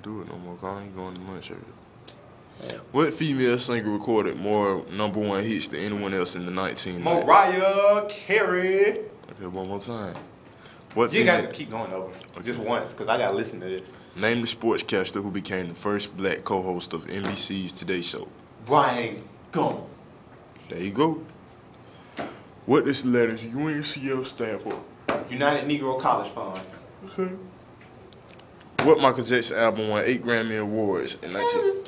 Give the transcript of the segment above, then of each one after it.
do it no more. I ain't going to lunch early. Yeah. What female singer recorded more #1 hits than anyone else in the 1990s? Mariah Carey. Okay, one more time. What You female? got to keep going over just once because I got to listen to this. Name the sportscaster who became the first black co-host of NBC's Today Show. Brian Gump. There you go. What does the letters UNCF stand for? United Negro College Fund. Okay. What Michael Jackson album won 8 Grammy Awards in 19...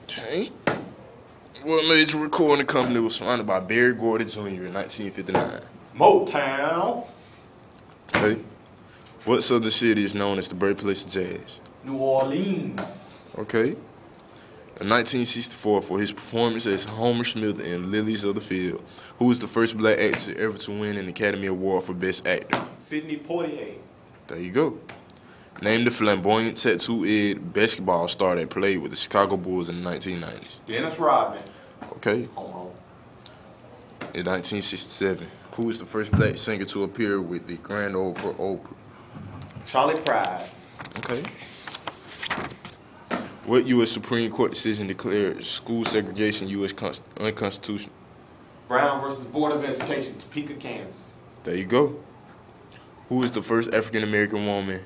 Okay. What major recording company was founded by Berry Gordy Jr. in 1959? Motown. Okay. What southern city is known as the birthplace of jazz? New Orleans. Okay. In 1964, for his performance as Homer Smith in Lilies of the Field, who was the first black actor ever to win an Academy Award for Best Actor? Sidney Poitier. There you go. Name the flamboyant tattooed basketball star that played with the Chicago Bulls in the 1990s. Dennis Rodman. Okay. Homo. In 1967, who was the first black singer to appear with the Grand Opera? Charlie Pride. Okay. What U.S. Supreme Court decision declared school segregation U.S. unconstitutional? Brown versus Board of Education, Topeka, Kansas. There you go. Who was the first African American woman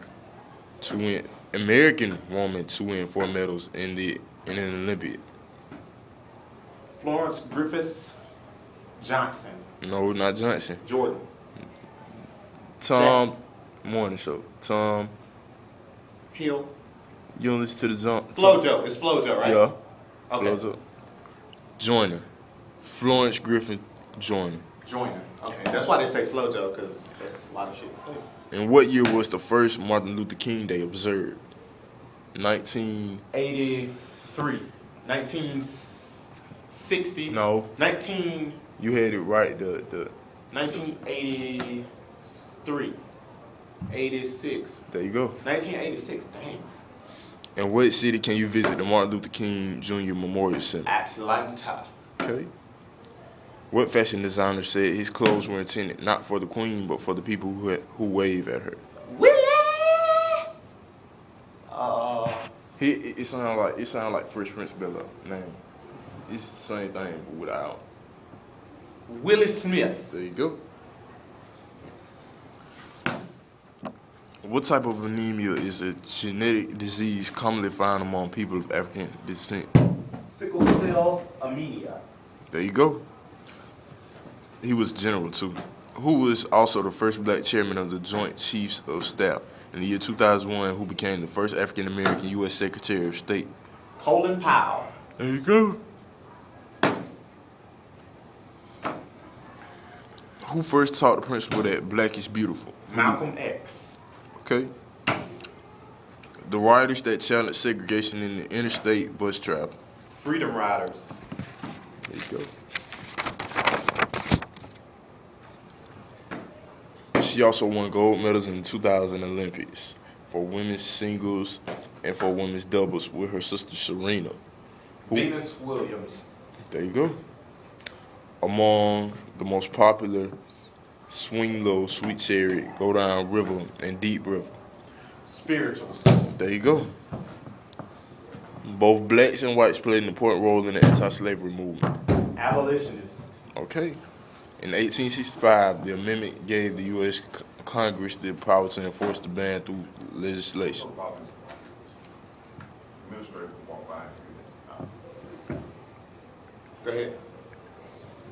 to win 4 medals in an Olympiad? Florence Griffith Johnson. No, not Johnson. Jordan. Tom Morning Show. Tom. Hill. You don't listen to the jump. Flojo. It's Flojo, right? Yeah. Okay. Flojo. Joyner. Florence Griffith Joyner. Joyner. Okay. That's why they say Flojo, because that's a lot of shit to say. And what year was the first Martin Luther King Day observed? 1983. 1960. No. 19. You had it right. The 1983. 86. There you go. 1986. Dang. And what city can you visit the Martin Luther King Jr. Memorial Center? Atlanta. Okay. What fashion designer said his clothes were intended not for the queen, but for the people who wave at her? Willie! It sound like Fresh Prince of Bel-Air. Man, it's the same thing but without. Willie Smith. There you go. What type of anemia is a genetic disease commonly found among people of African descent? Sickle cell anemia. There you go. He was general too. Who was also the first black chairman of the Joint Chiefs of Staff in the year 2001, who became the first African American U.S. Secretary of State? Colin Powell. There you go. Who first taught the principle that black is beautiful? Malcolm X. Okay. The riders that challenged segregation in the interstate bus travel. Freedom Riders. There you go. She also won gold medals in the 2000 Olympics for women's singles and for women's doubles with her sister Serena. Venus Williams. There you go. Among the most popular Swing Low, Sweet Cherry, Go Down River, and Deep River. Spirituals. There you go. Both blacks and whites played an important role in the anti-slavery movement. Abolitionists. Okay. In 1865, the amendment gave the U.S. Congress the power to enforce the ban through legislation. Go ahead.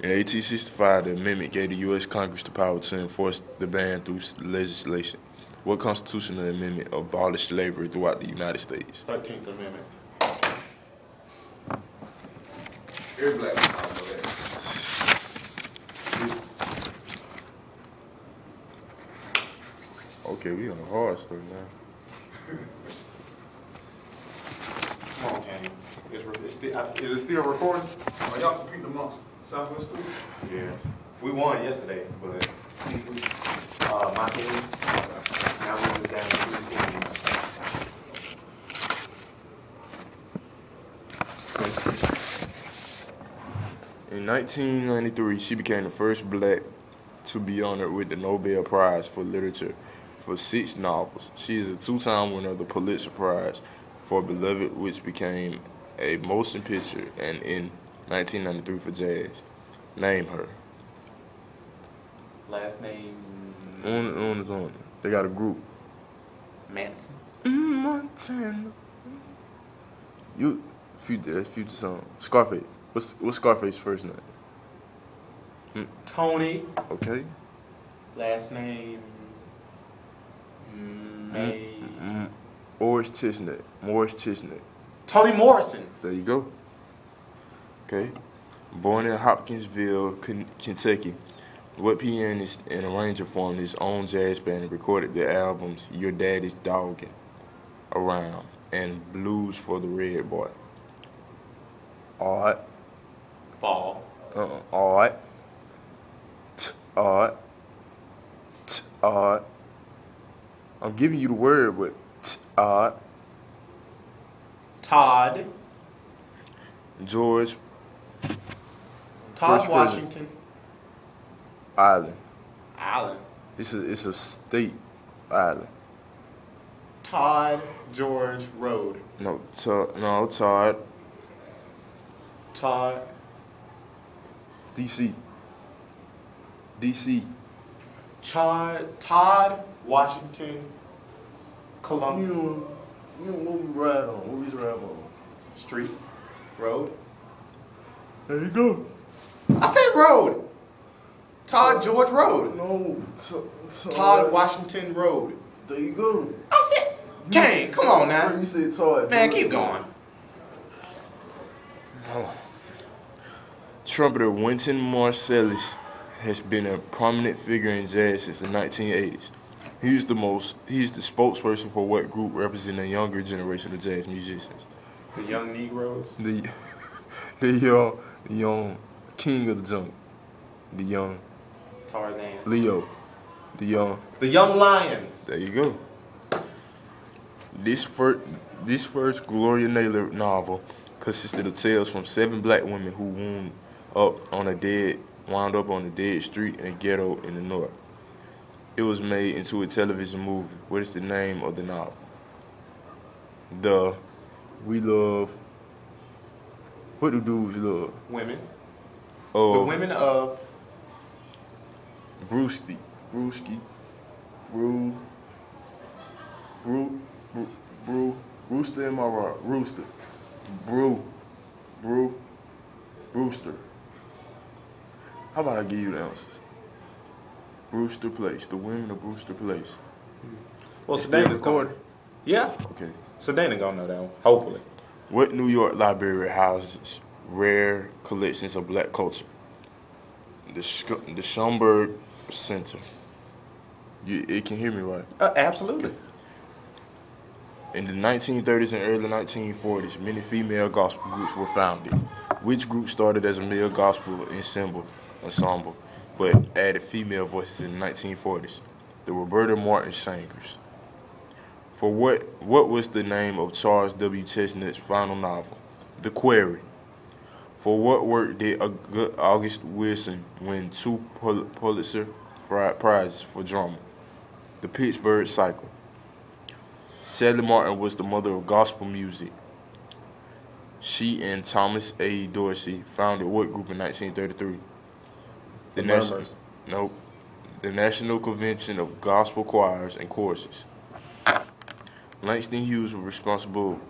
In 1865, the amendment gave the U.S. Congress the power to enforce the ban through legislation. What constitutional amendment abolished slavery throughout the United States? 13th Amendment. Every black man know that. Okay, we on the hard stuff now. Come on, Kenny. Is it still recording? Are y'all competing amongst Southwest schools? Yeah. We won yesterday, but my team, now we're just down to 3 teams. In 1993, she became the first black to be honored with the Nobel Prize for Literature for 6 novels. She is a 2-time winner of the Pulitzer Prize for Beloved, which became a motion picture, and in 1993 for Jazz. Name her. Last name On. They got a group. Manson. Montana. That's Future song. Scarface. What's Scarface's first name? Tony. Okay. Last name May. Morris Chestnut. Tony Morrison. There you go. Okay. Born in Hopkinsville, Kentucky, what pianist and arranger formed his own jazz band and recorded the albums Your Daddy's Doggin' Around and Blues for the Red Boy? Alright. Ball. Alright. Alright. Alright. I'm giving you the word, but alright. Todd. George Todd First Washington. Island. Allen. It's a state island. Todd George Road. No, Todd. Todd. DC. Todd Washington. Columbia You don't want me to ride on. What we ride on? Street. Road. There you go. I said road. Todd George Road. No. Todd Washington Road. There you go. I said, Kane, come on now. You said Todd. Man, keep going. Trumpeter Wynton Marsalis has been a prominent figure in jazz since the 1980s. He's the spokesperson for what group representing a younger generation of jazz musicians? The Young Negroes. The young king of the jungle. The young Tarzan. Leo. The Young Lions. There you go. This first Gloria Naylor novel consisted of tales from 7 black women who wound up on a dead street in a ghetto in the North. It was made into a television movie. What is the name of the novel? We love. What do dudes love? Women. The The women of Brewski. Rooster, am I right? Rooster. Brewster. How about I give you the answers? Brewster Place. The women of Brewster Place. Well, It's still Sedana's gonna. recorded? Yeah. Okay. Sedana gonna know that one. Hopefully. What New York library houses rare collections of black culture? The Schomburg Center. It can hear me right. Absolutely. In the 1930s and early 1940s, many female gospel groups were founded. Which group started as a male gospel ensemble, but added female voices in the 1940s? The Roberta Martin Singers. For what was the name of Charles W. Chestnut's final novel? The Quarry. For what work did August Wilson win 2 Pulitzer Prizes for drama? The Pittsburgh Cycle. Sally Martin was the mother of gospel music. She and Thomas A. Dorsey founded what group in 1933? The Murmurs. Nope. The National Convention of Gospel Choirs and Choruses. Langston Hughes was responsible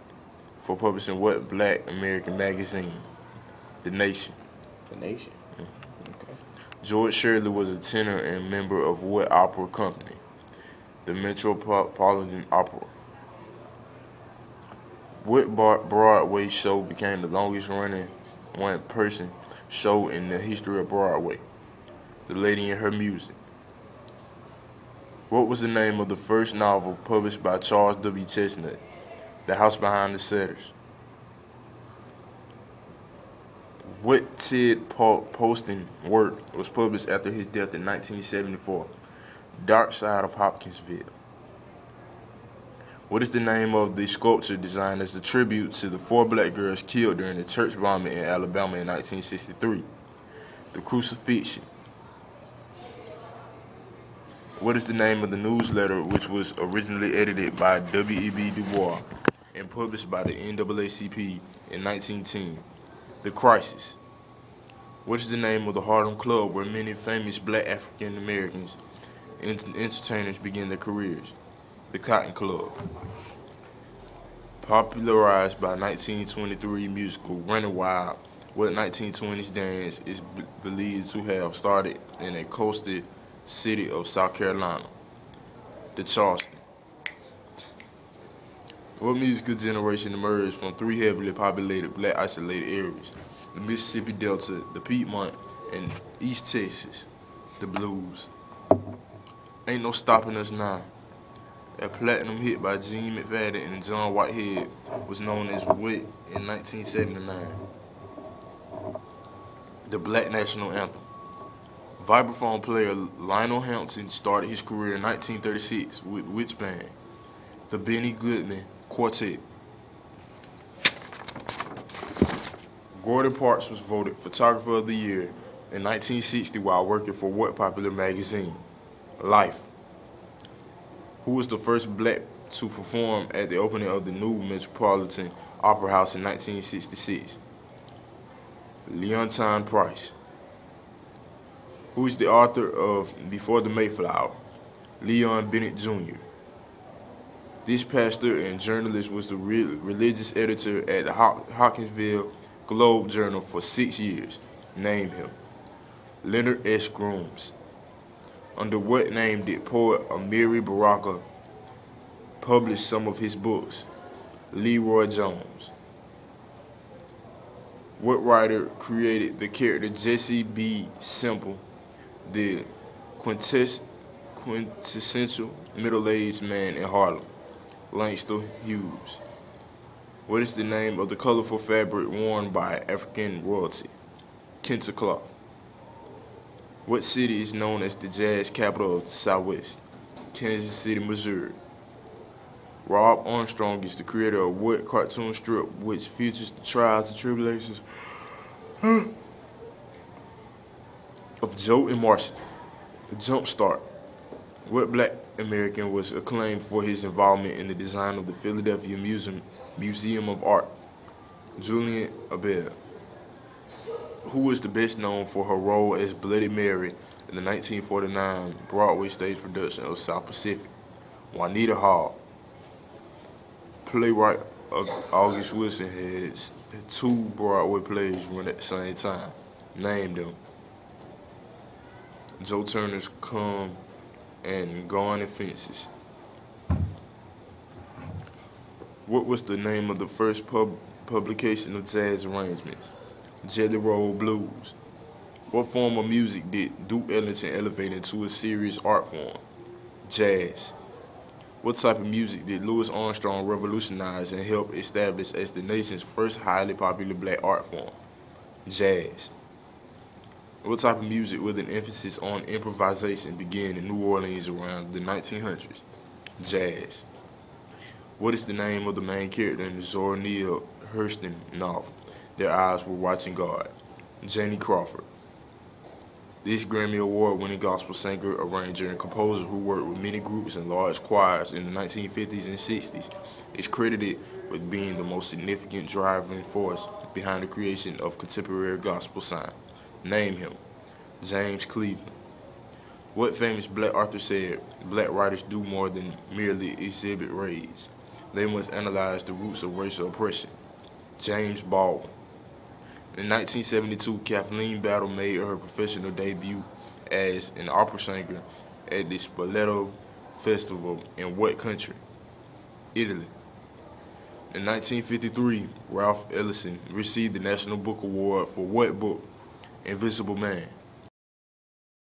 for publishing what black American magazine? The Nation. The Nation. Okay. George Shirley was a tenor and member of what opera company? The Metropolitan Opera. What Broadway show became the longest running one-person show in the history of Broadway? The Lady and Her Music. What was the name of the first novel published by Charles W. Chestnut? The House Behind the Shutters. What Ted Poston work was published after his death in 1974? Dark Side of Hopkinsville. What is the name of the sculpture designed as a tribute to the 4 black girls killed during the church bombing in Alabama in 1963? The Crucifixion. What is the name of the newsletter which was originally edited by W.E.B. Du Bois and published by the NAACP in 1910? The Crisis. What is the name of the Harlem Club where many famous black African Americans entertainers began their careers? The Cotton Club. Popularized by 1923 musical Running Wild, what 1920s dance is believed to have started in a coastal city of South Carolina? The Charleston. What musical generation emerged from three heavily populated black isolated areas? The Mississippi Delta, the Piedmont, and East Texas? The Blues. Ain't No Stopping Us Now, a platinum hit by Gene McFadden and John Whitehead, was known as what in 1979? The Black National Anthem. Vibraphone player Lionel Hampton started his career in 1936 with which band? The Benny Goodman Quartet. Gordon Parks was voted Photographer of the Year in 1960 while working for what popular magazine? Life. Who was the first black to perform at the opening of the new Metropolitan Opera House in 1966? Leontyne Price. Who is the author of Before the Mayflower? Leon Bennett Jr. This pastor and journalist was the religious editor at the Hawkinsville Globe Journal for 6 years. Name him. Leonard S. Grooms. Under what name did poet Amiri Baraka publish some of his books? Leroy Jones. What writer created the character Jesse B. Simple, the quintessential middle-aged man in Harlem? Langston Hughes. What is the name of the colorful fabric worn by African royalty? Kente cloth. What city is known as the jazz capital of the Southwest? Kansas City, Missouri. Rob Armstrong is the creator of what cartoon strip which features the trials and tribulations of Joe and Marcy? The Jump Start. What black American was acclaimed for his involvement in the design of the Philadelphia Museum of Art? Julian Abel. Who is the best known for her role as Bloody Mary in the 1949 Broadway stage production of South Pacific? Juanita Hall. Playwright August Wilson has 2 Broadway plays run at the same time. Name them. Joe Turner's Come and Gone and Fences. What was the name of the first publication of jazz arrangements? Jelly Roll Blues. What form of music did Duke Ellington elevate into a serious art form? Jazz. What type of music did Louis Armstrong revolutionize and help establish as the nation's first highly popular black art form? Jazz. What type of music with an emphasis on improvisation began in New Orleans around the 1900s? Jazz. What is the name of the main character in the Zora Neale Hurston novel, Their Eyes Were Watching God? Janie Crawford. This Grammy Award-winning gospel singer, arranger, and composer who worked with many groups and large choirs in the 1950s and 60s is credited with being the most significant driving force behind the creation of contemporary gospel sound. Name him. James Cleveland. What famous black author said, black writers do more than merely exhibit rage? They must analyze the roots of racial oppression. James Baldwin. In 1972, Kathleen Battle made her professional debut as an opera singer at the Spoleto Festival in what country? Italy. In 1953, Ralph Ellison received the National Book Award for what book? Invisible Man.